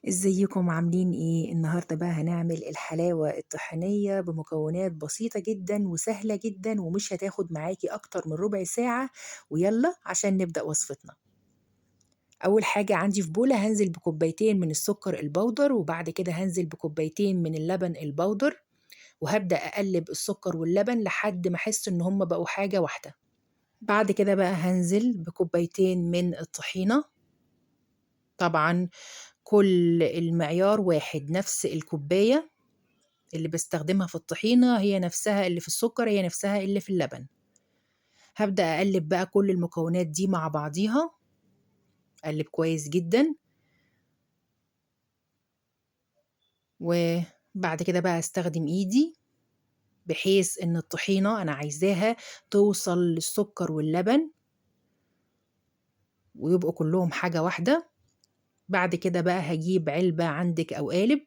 ازيكم عاملين ايه؟ النهارده بقى هنعمل الحلاوة الطحينية بمكونات بسيطة جدا وسهلة جدا ومش هتاخد معاكي اكتر من ربع ساعة. ويلا عشان نبدأ وصفتنا. اول حاجة عندي في بولة هنزل بكوبايتين من السكر البودر، وبعد كده هنزل بكوبايتين من اللبن البودر، وهبدأ اقلب السكر واللبن لحد ما احس ان هما بقوا حاجة واحدة. بعد كده بقى هنزل بكوبايتين من الطحينة. طبعا كل المعيار واحد، نفس الكوباية اللي باستخدمها في الطحينة هي نفسها اللي في السكر، هي نفسها اللي في اللبن. هبدأ أقلب بقى كل المكونات دي مع بعضيها، أقلب كويس جدا. وبعد كده بقى أستخدم إيدي، بحيث إن الطحينة أنا عايزاها توصل للسكر واللبن ويبقوا كلهم حاجة واحدة. بعد كده بقى هجيب علبة عندك أو قالب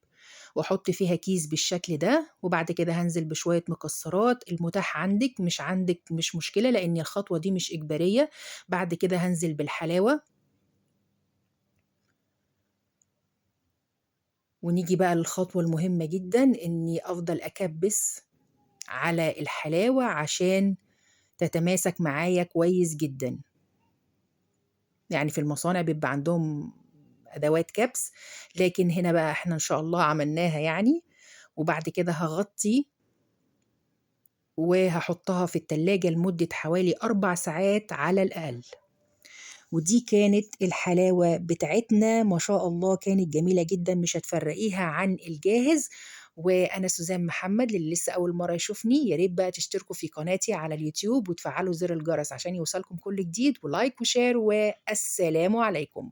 واحط فيها كيس بالشكل ده، وبعد كده هنزل بشوية مكسرات المتاح عندك، مش عندك مش مشكلة لأن الخطوة دي مش إجبارية. بعد كده هنزل بالحلاوة، ونيجي بقى للخطوة المهمة جدا، إني أفضل أكبس على الحلاوة عشان تتماسك معايا كويس جدا. يعني في المصانع بيبقى عندهم أدوات كبس، لكن هنا بقى احنا إن شاء الله عملناها يعني. وبعد كده هغطي وهحطها في التلاجة لمدة حوالي 4 ساعات على الأقل. ودي كانت الحلاوة بتاعتنا، ما شاء الله كانت جميلة جدا، مش هتفرقيها عن الجاهز. وأنا سوزان محمد، اللي لسه أول مرة يشوفني يا ريت بقى تشتركوا في قناتي على اليوتيوب وتفعلوا زر الجرس عشان يوصلكم كل جديد، ولايك وشير، والسلام عليكم.